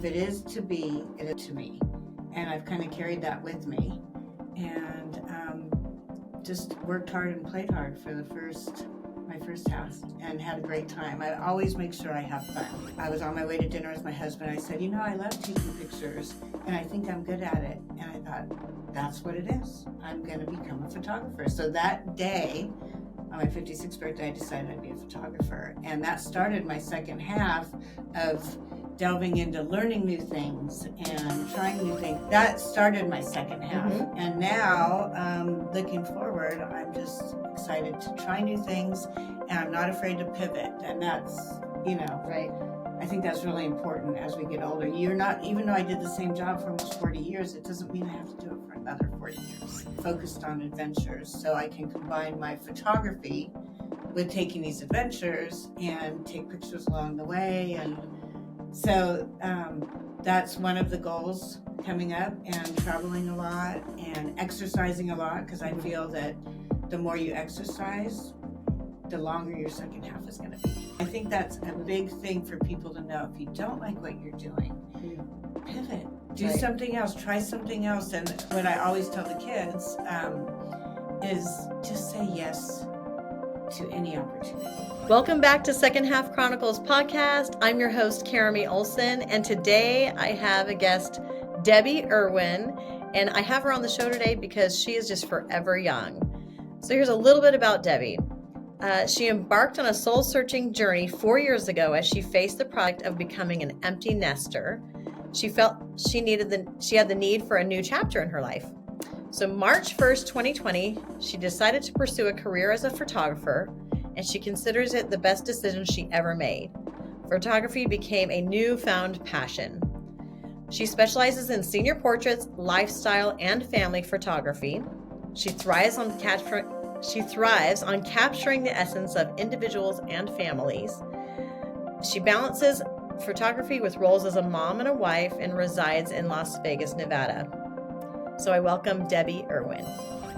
if it is to be, it is to me. And I've kind of carried that with me, and just worked hard and played hard for my first house, and had a great time. I always make sure I have fun. I was on my way to dinner with my husband. I said, I love taking pictures, and I think I'm good at it. And I thought, that's what it is. I'm going to become a photographer. So that day, on my 56th birthday, I decided I'd be a photographer. And that started my second half of delving into learning new things and trying new things. That started my second half. Mm-hmm. And now, looking forward, I'm just excited to try new things, and I'm not afraid to pivot. And that's, right. I think that's really important as we get older. You're not, even though I did the same job for almost 40 years, it doesn't mean I have to do it for another 40 years. Focused on adventures, so I can combine my photography with taking these adventures and take pictures along the way. And so that's one of the goals coming up, and traveling a lot and exercising a lot, because I feel that the more you exercise, the longer your second half is going to be. I think that's a big thing for people to know. If you don't like what you're doing, pivot. Do something else. Try something else. And what I always tell the kids is just say yes to any opportunity. Welcome back to Second Half Chronicles podcast. I'm your host, Karami Olson, and today I have a guest, Debbi Erwin, and I have her on the show today because she is just forever young. So here's a little bit about Debbi. She embarked on a soul-searching journey 4 years ago as she faced the product of becoming an empty nester. She felt she had the need for a new chapter in her life. So March 1st, 2020, she decided to pursue a career as a photographer, and she considers it the best decision she ever made. Photography became a newfound passion. She specializes in senior portraits, lifestyle, and family photography. She thrives on capturing the essence of individuals and families. She balances photography with roles as a mom and a wife, and resides in Las Vegas, Nevada. So I welcome Debbi Erwin.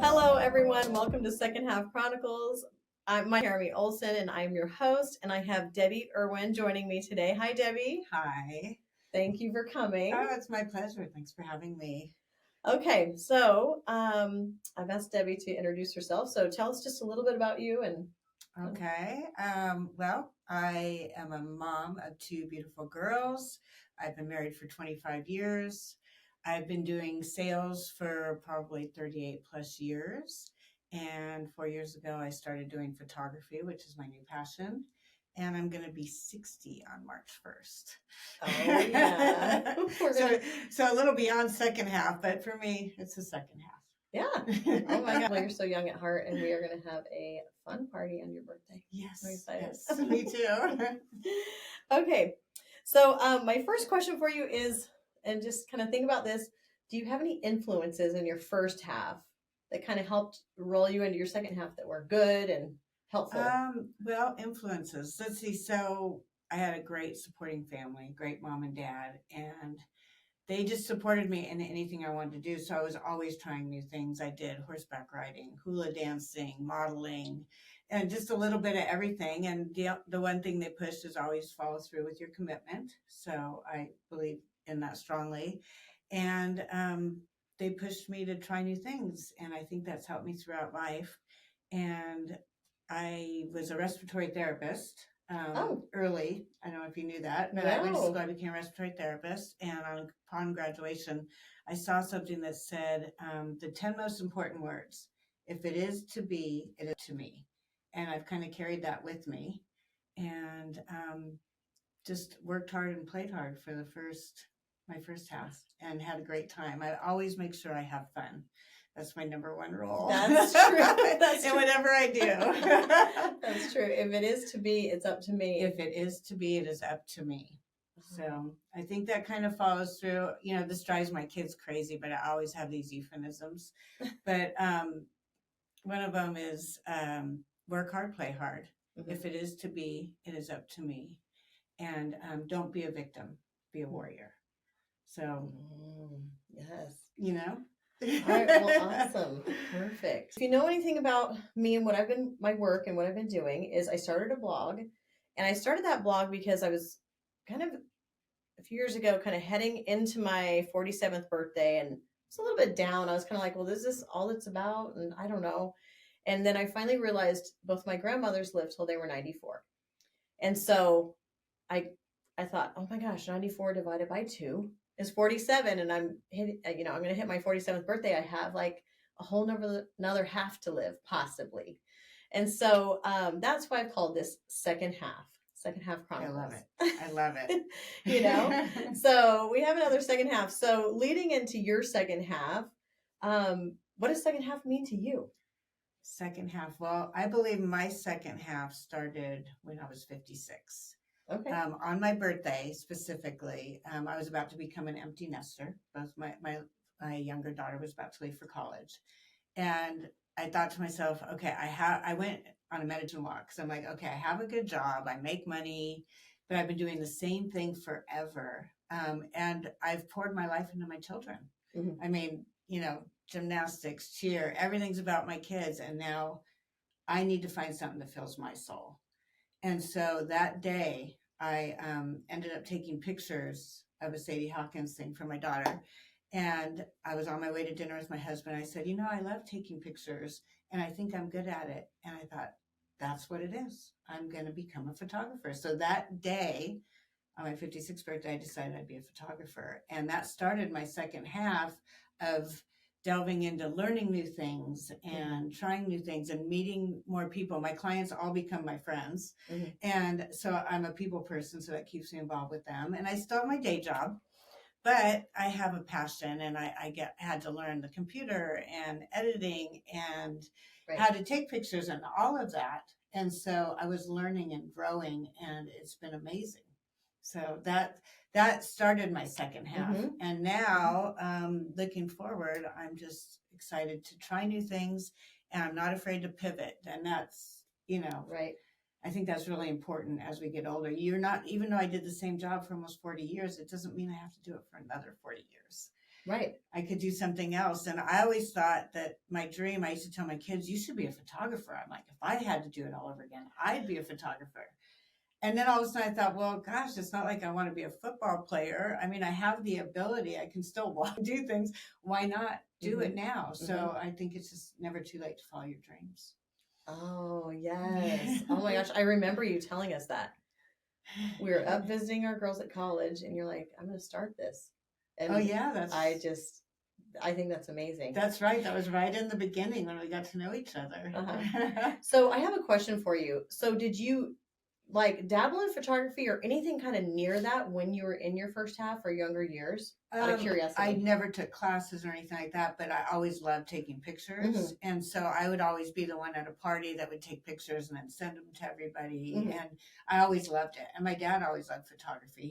Hello, everyone. Welcome to Second Half Chronicles. I'm Karami Olson, and I'm your host, and I have Debbi Erwin joining me today. Hi, Debbi. Hi. Thank you for coming. Oh, it's my pleasure. Thanks for having me. Okay, so I've asked Debbi to introduce herself. So tell us just a little bit about you. Okay. Well, I am a mom of two beautiful girls. I've been married for 25 years. I've been doing sales for probably 38 plus years. And 4 years ago, I started doing photography, which is my new passion. And I'm going to be 60 on March 1st. Oh, yeah. So a little beyond second half, but for me, it's the second half. Yeah. Oh, my God. Well, you're so young at heart, and we are going to have a fun party on your birthday. Yes. I'm excited. Yes, me too. Okay. So my first question for you is, and just kind of think about this, do you have any influences in your first half that kind of helped roll you into your second half that were good and helpful? Well, influences. Let's see. So I had a great supporting family, great mom and dad, and they just supported me in anything I wanted to do. So I was always trying new things. I did horseback riding, hula dancing, modeling, and just a little bit of everything. And the one thing they pushed is always follow through with your commitment. So I believe in that strongly. And they pushed me to try new things. And I think that's helped me throughout life. And I was a respiratory therapist early. I don't know if you knew that, but I went to school, I became a respiratory therapist. And upon graduation, I saw something that said the 10 most important words. If it is to be, it is to me. And I've kind of carried that with me, and just worked hard and played hard for my first house, and had a great time. I always make sure I have fun. That's my number one rule. That's true. That's and true. whatever I do. That's true. If it is to be, it's up to me. If it is to be, it is up to me. So I think that kind of follows through. This drives my kids crazy, but I always have these euphemisms. But one of them is work hard, play hard. Mm-hmm. If it is to be, it is up to me. And don't be a victim, be a warrior. So, yes. All right, well, awesome. Perfect. If you know anything about me and my work and what I've been doing is I started a blog, and I started that blog because I was kind of a few years ago, kind of heading into my 47th birthday, and it's a little bit down. I was kind of like, well, is this all it's about? And I don't know. And then I finally realized both my grandmothers lived till they were 94. And so I I thought, oh my gosh, 94 divided by 2 is 47. And I'm I'm going to hit my 47th birthday. I have like a whole another half to live, possibly. And so that's why I've called this second half I chronicles. love it. I love it. So we have another second half. So leading into your second half, what does second half mean to you? Second half. Well, I believe my second half started when I was 56. Okay. On my birthday specifically, I was about to become an empty nester. Both my younger daughter was about to leave for college, and I thought to myself, okay, I went on a meditation walk because I'm like, okay, I have a good job, I make money, but I've been doing the same thing forever, and I've poured my life into my children. Mm-hmm. I mean, gymnastics, cheer, everything's about my kids, and now I need to find something that fills my soul. And so that day, I ended up taking pictures of a Sadie Hawkins thing for my daughter. And I was on my way to dinner with my husband. I said, I love taking pictures and I think I'm good at it. And I thought, that's what it is. I'm going to become a photographer. So that day, on my 56th birthday, I decided I'd be a photographer. And that started my second half of delving into learning new things and trying new things and meeting more people. My clients all become my friends. Mm-hmm. And so I'm a people person, so that keeps me involved with them. And I still have my day job, but I have a passion, and I had to learn the computer and editing and how to take pictures and all of that. And so I was learning and growing, and it's been amazing. So that started my second half. Mm-hmm. And now, looking forward, I'm just excited to try new things, and I'm not afraid to pivot. And that's, right. I think that's really important as we get older. You're not, even though I did the same job for almost 40 years, it doesn't mean I have to do it for another 40 years. Right. I could do something else. And I always thought that my dream, I used to tell my kids, you should be a photographer. I'm like, if I had to do it all over again, I'd be a photographer. And then all of a sudden I thought, well, gosh, it's not like I want to be a football player. I mean, I have the ability. I can still do things. Why not do it now? So I think it's just never too late to follow your dreams. Oh, yes. Oh, my gosh. I remember you telling us that. We were up visiting our girls at college, and you're like, I'm going to start this. And oh, yeah. I think that's amazing. That's right. That was right in the beginning when we got to know each other. So I have a question for you. So did you dabble in photography or anything kind of near that when you were in your first half or younger years? Out of curiosity. I never took classes or anything like that, but I always loved taking pictures. Mm-hmm. And so I would always be the one at a party that would take pictures and then send them to everybody. Mm-hmm. And I always loved it. And my dad always loved photography.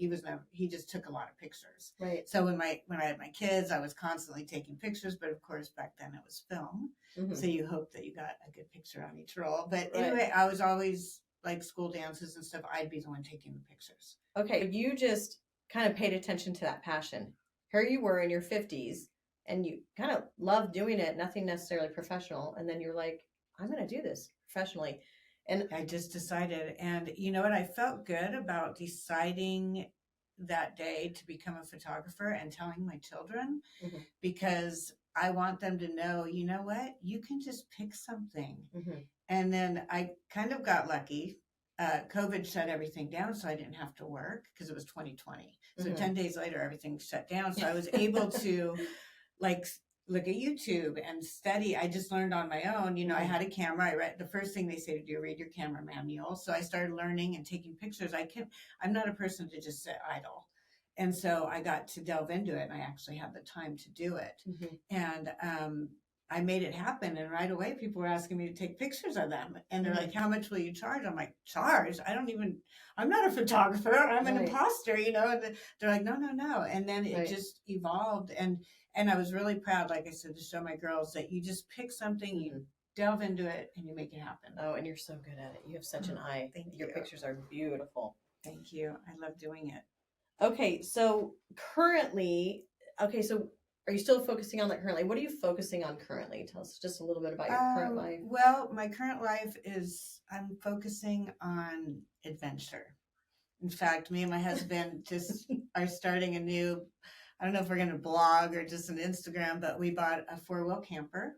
He just took a lot of pictures. Right. So when I had my kids, I was constantly taking pictures, but of course back then it was film. Mm-hmm. So you hope that you got a good picture on each roll. But anyway, I was always like school dances and stuff. I'd be the one taking the pictures. Okay. You just kind of paid attention to that passion. Here you were in your 50s and you kind of loved doing it, nothing necessarily professional. And then you're like, I'm going to do this professionally. And I just decided. And you know what? I felt good about deciding that day to become a photographer and telling my children, mm-hmm. because I want them to know, you know what? You can just pick something. Mm-hmm. And then I kind of got lucky. COVID shut everything down, so I didn't have to work because it was 2020. So 10 days later, everything shut down. So I was able to look at YouTube and study. I just learned on my own. I had a camera. I read the first thing they say to do, read your camera manual. So I started learning and taking pictures. I'm not a person to just sit idle. And so I got to delve into it, and I actually had the time to do it. Mm-hmm. And I made it happen. And right away, people were asking me to take pictures of them. And they're like, how much will you charge? I'm like, charge? I'm not a photographer. I'm an imposter, And they're like, no. And then it just evolved. And I was really proud, like I said, to show my girls that you just pick something, you delve into it, and you make it happen. Oh, and you're so good at it. You have such an eye. Thank you. Your pictures are beautiful. Thank you. I love doing it. Okay, so are you still focusing on that currently? What are you focusing on currently? Tell us just a little bit about your current life. Well, my current life is I'm focusing on adventure. In fact, me and my husband just are starting a new, I don't know if we're going to blog or just an Instagram, but we bought a 4-wheel camper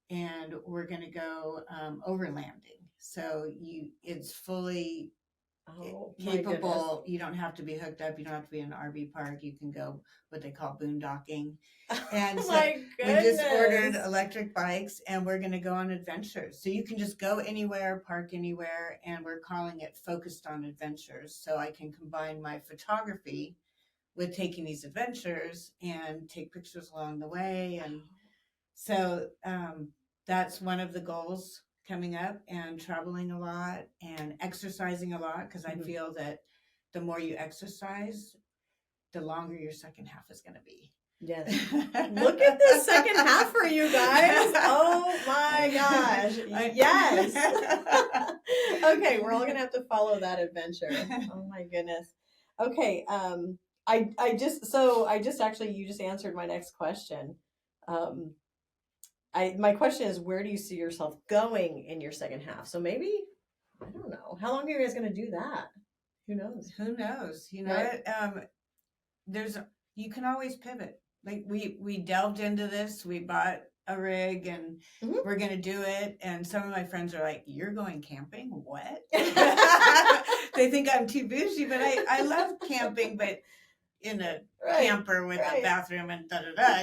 and we're going to go overlanding. So it's fully Oh, my capable. You don't have to be hooked up. You don't have to be in an RV park. You can go what they call boondocking. And so my we goodness. just ordered electric bikes and we're going to go on adventures. So you can just go anywhere, park anywhere. And we're calling it Focused on Adventures. So I can combine my photography with taking these adventures and take pictures along the way. And so that's one of the goals coming up, and traveling a lot and exercising a lot, because I feel that the more you exercise, the longer your second half is going to be. Yes. Look at this second half for you guys. Oh my gosh. Yes. Okay, we're all going to have to follow that adventure. Oh my goodness. Okay, I just actually, you just answered my next question. My question is, where do you see yourself going in your second half? So maybe, I don't know. How long are you guys going to do that? Who knows? Who knows? You know, right? You can always pivot. Like we delved into this, we bought a rig and we're going to do it. And some of my friends are like, you're going camping? What? They think I'm too bougie, but I love camping, but in a camper with a bathroom and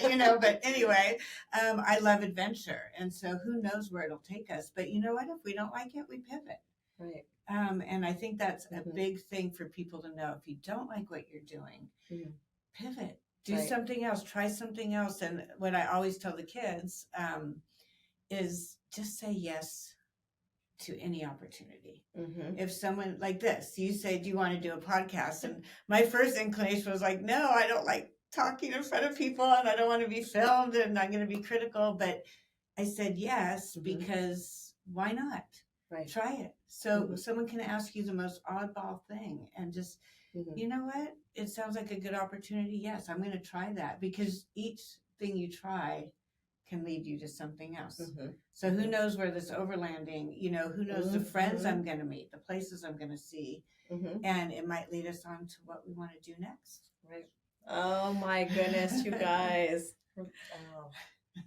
you know, but anyway, I love adventure. And so who knows where it'll take us, but you know what, if we don't like it, we pivot. Right. And I think that's a big thing for people to know. If you don't like what you're doing, pivot, do something else, try something else. And what I always tell the kids is just say yes to any opportunity. If someone like this, you say, do you want to do a podcast? And my first inclination was like, no, I don't like talking in front of people and I don't want to be filmed and I'm going to be critical. But I said yes, because why not? Try it. So someone can ask you the most oddball thing and just, you know what? It sounds like a good opportunity. Yes, I'm going to try that, because each thing you try can lead you to something else. So who knows where this overlanding, you know, who knows the friends I'm going to meet, the places I'm going to see, and it might lead us on to what we want to do next. Right. Oh my goodness, you guys. Oh,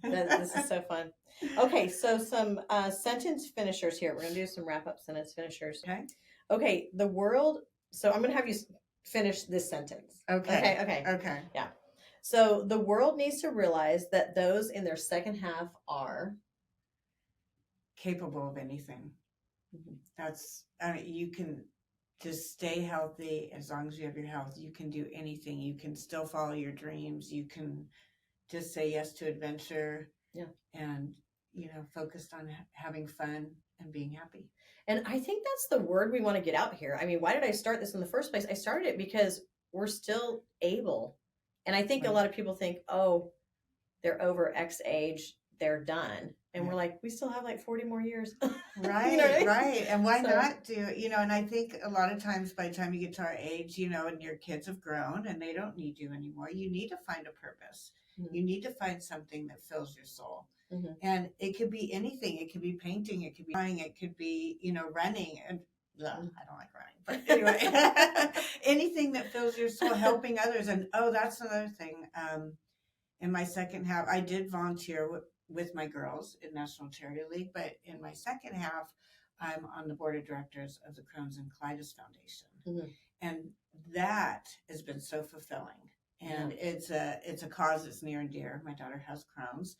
this is so fun. Okay, so some sentence finishers here. We're going to do some wrap-up sentence finishers. Okay, the world. So I'm going to have you finish this sentence. Okay. Yeah. So the world needs to realize that those in their second half are capable of anything. That's, you can just stay healthy. As long as you have your health, you can do anything. You can still follow your dreams. You can just say yes to adventure. And, you know, focused on having fun and being happy. And I think that's the word we want to get out here. I mean, why did I start this in the first place? I started it because we're still able. And I think a lot of people think, oh, they're over X age, they're done. And we're like, we still have like 40 more years. Right, you know what I mean? Right. And why not do, you know, and I think a lot of times by the time you get to our age, you know, and your kids have grown and they don't need you anymore, you need to find a purpose. You need to find something that fills your soul. And it could be anything. It could be painting. It could be flying. It could be, you know, running. And I don't like running, but anyway, anything that fills your soul, helping others. And that's another thing. In my second half, I did volunteer with my girls in National Charity League, but in my second half, I'm on the board of directors of the Crohn's and Colitis Foundation. And that has been so fulfilling. And it's a cause that's near and dear. My daughter has Crohn's.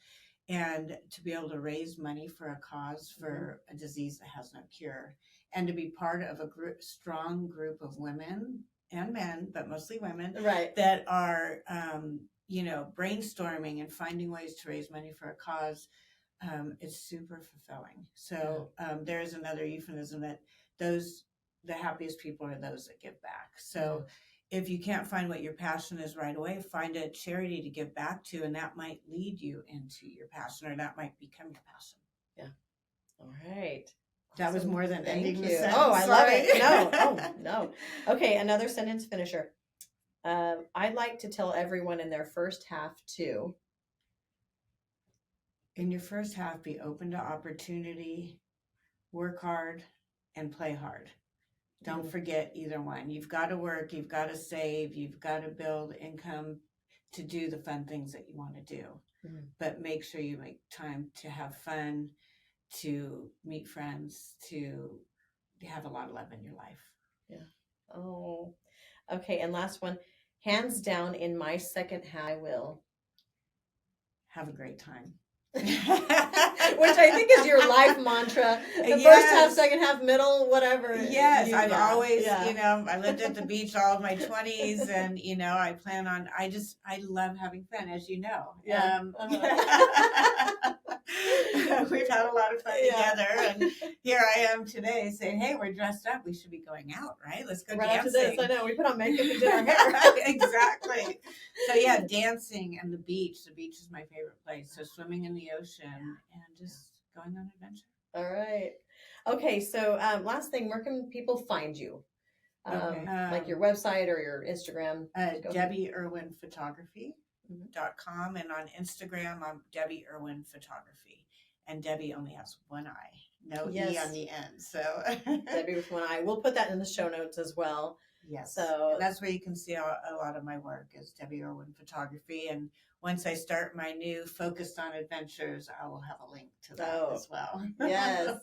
And to be able to raise money for a cause for a disease that has no cure, and to be part of a strong group of women and men, but mostly women, that are, you know, brainstorming and finding ways to raise money for a cause, is super fulfilling. So there is another euphemism that the happiest people are those that give back. So if you can't find what your passion is right away, find a charity to give back to, and that might lead you into your passion, or that might become your passion. All right. That was more than ending the sentence. Oh, I love it. No. Okay, another sentence finisher. I'd like to tell everyone in their first half to. In your first half, be open to opportunity, work hard, and play hard. Don't forget either one. You've got to work, you've got to save, you've got to build income to do the fun things that you want to do. But make sure you make time to have fun, to meet friends, to have a lot of love in your life. Yeah. Oh, okay. And last one, hands down, in my second half, I will have a great time. Which I think is your life mantra. The first half, second half, middle, whatever. Yes, I've always, I lived at the beach all of my 20s, and I plan on. I love having fun, as you know. Yeah. We've had a lot of fun together, and here I am today saying, "Hey, we're dressed up. We should be going out, right? Let's go dancing." After this, I know we put on makeup and did our hair. Exactly. So yeah, dancing and the beach. The beach is my favorite place. So swimming in the ocean and just going on adventure. All right. Okay. So last thing, where can people find you? Like your website or your Instagram? Debbi Erwin Photography.com, and on Instagram I'm Debbi Erwin Photography, and Debbie only has one eye, no E on the end. So Debbie with one eye. We'll put that in the show notes as well. Yes. So and that's where you can see a lot of my work is Debbi Erwin Photography. And once I start my new Focused on Adventures, I will have a link to that as well. Yes.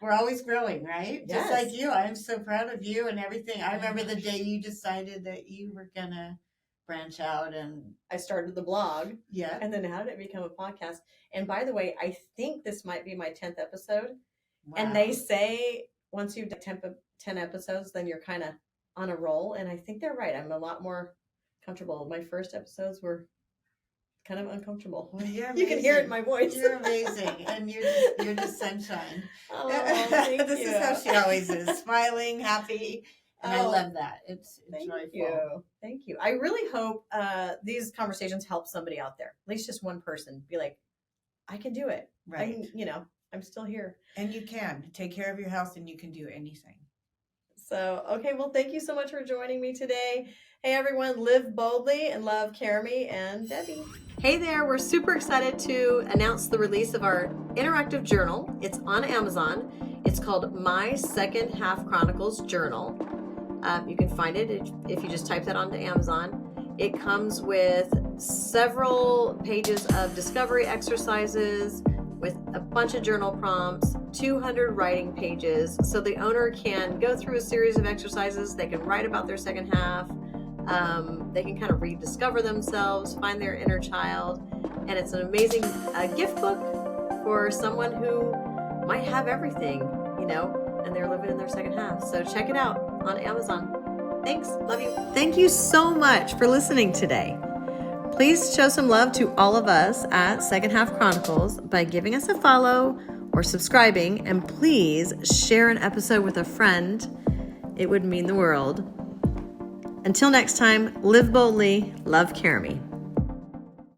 We're always growing, right? Yes. Just like you. I'm so proud of you and everything. I remember the day you decided that you were going to branch out, and I started the blog. Yeah. And then how did it become a podcast? And by the way, I think this might be my 10th episode. Wow. And they say once you've done 10 episodes, then you're kind of on a roll. And I think they're right. I'm a lot more comfortable. My first episodes were kind of uncomfortable. Well, you can hear it in my voice. You're amazing, and you're just sunshine. Oh, thank this you. is how she always is, smiling, happy, and I love that. It's joyful. Thank you. I really hope these conversations help somebody out there. At least just one person. Be like, I can do it. Right. I'm still here. And you can take care of your health, and you can do anything. So, okay, well, thank you so much for joining me today. Hey, everyone, live boldly and love Caramy and Debbie. Hey there, we're super excited to announce the release of our interactive journal. It's on Amazon. It's called My Second Half Chronicles Journal. You can find it if you just type that onto Amazon. It comes with several pages of discovery exercises, with a bunch of journal prompts, 200 writing pages. So the owner can go through a series of exercises. They can write about their second half. They can kind of rediscover themselves, find their inner child. And it's an amazing gift book for someone who might have everything, and they're living in their second half. So check it out on Amazon. Thanks. Love you. Thank you so much for listening today. Please show some love to all of us at Second Half Chronicles by giving us a follow or subscribing, and please share an episode with a friend. It would mean the world. Until next time, live boldly, love Caramy.